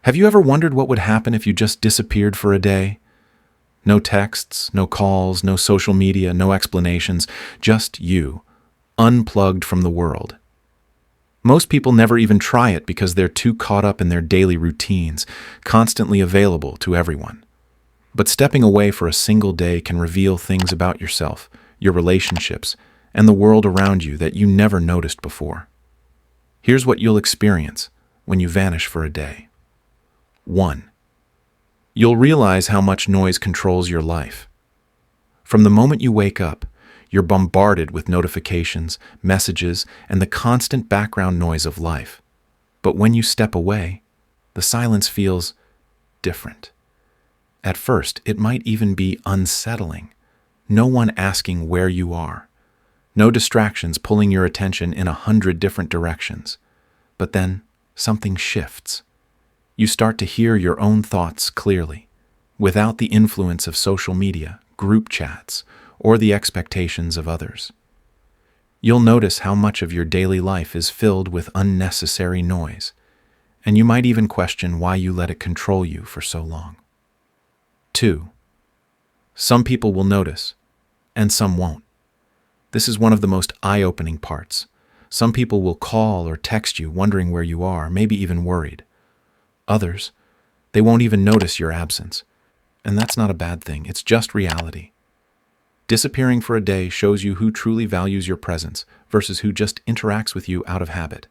Have you ever wondered what would happen if you just disappeared for a day? No texts, no calls, no social media, no explanations, just you, unplugged from the world. Most people never even try it because they're too caught up in their daily routines, constantly available to everyone. But stepping away for a single day can reveal things about yourself, your relationships, and the world around you that you never noticed before. Here's what you'll experience when you vanish for a day. 1. You'll realize how much noise controls your life. From the moment you wake up, you're bombarded with notifications, messages, and the constant background noise of life. But when you step away, the silence feels different. At first, it might even be unsettling. No one asking where you are. No distractions pulling your attention in 100 different directions. But then, something shifts. You start to hear your own thoughts clearly, without the influence of social media, group chats, or the expectations of others. You'll notice how much of your daily life is filled with unnecessary noise, and you might even question why you let it control you for so long. 2. Some people will notice, and some won't. This is one of the most eye-opening parts. Some people will call or text you wondering where you are, maybe even worried. Others, they won't even notice your absence. And that's not a bad thing, it's just reality. Disappearing for a day shows you who truly values your presence versus who just interacts with you out of habit.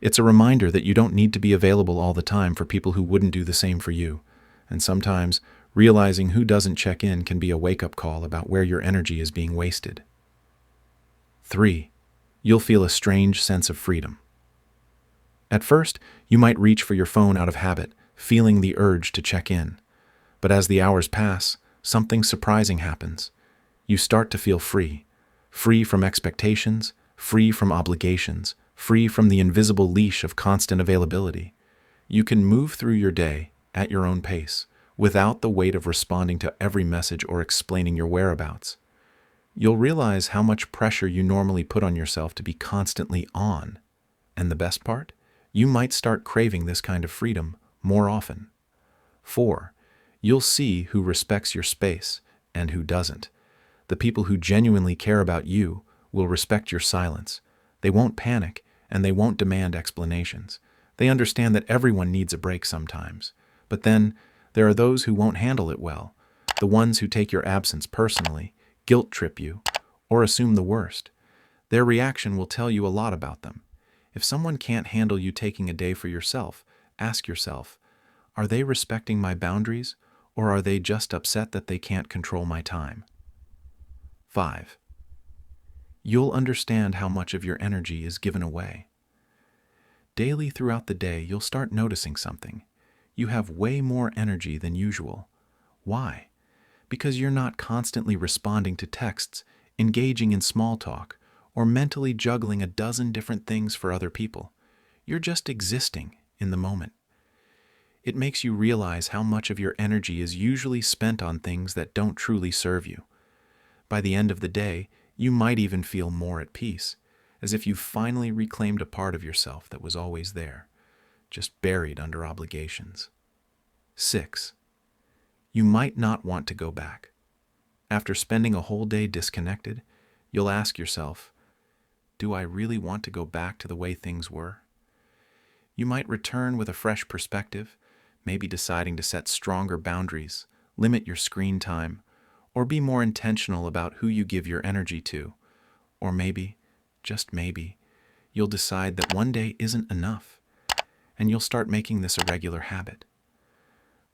It's a reminder that you don't need to be available all the time for people who wouldn't do the same for you. And sometimes, realizing who doesn't check in can be a wake-up call about where your energy is being wasted. 3. You'll feel a strange sense of freedom. At first, you might reach for your phone out of habit, feeling the urge to check in. But as the hours pass, something surprising happens. You start to feel free. Free from expectations, free from obligations, free from the invisible leash of constant availability. You can move through your day at your own pace, without the weight of responding to every message or explaining your whereabouts. You'll realize how much pressure you normally put on yourself to be constantly on. And the best part? You might start craving this kind of freedom more often. 4. You'll see who respects your space and who doesn't. The people who genuinely care about you will respect your silence. They won't panic, and they won't demand explanations. They understand that everyone needs a break sometimes. But then, there are those who won't handle it well, the ones who take your absence personally, guilt trip you, or assume the worst. Their reaction will tell you a lot about them. If someone can't handle you taking a day for yourself, ask yourself, are they respecting my boundaries, or are they just upset that they can't control my time? 5. You'll understand how much of your energy is given away. Daily throughout the day, you'll start noticing something. You have way more energy than usual. Why? Because you're not constantly responding to texts, engaging in small talk, or mentally juggling a dozen different things for other people. You're just existing in the moment. It makes you realize how much of your energy is usually spent on things that don't truly serve you. By the end of the day, you might even feel more at peace, as if you've finally reclaimed a part of yourself that was always there, just buried under obligations. 6. You might not want to go back. After spending a whole day disconnected, you'll ask yourself, do I really want to go back to the way things were? You might return with a fresh perspective, maybe deciding to set stronger boundaries, limit your screen time, or be more intentional about who you give your energy to. Or maybe, just maybe, you'll decide that one day isn't enough, and you'll start making this a regular habit.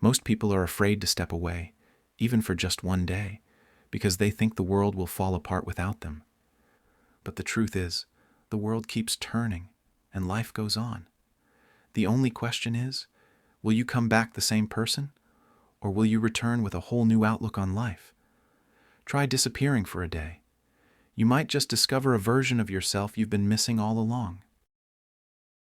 Most people are afraid to step away, even for just one day, because they think the world will fall apart without them. But the truth is, the world keeps turning, and life goes on. The only question is, will you come back the same person, or will you return with a whole new outlook on life? Try disappearing for a day. You might just discover a version of yourself you've been missing all along.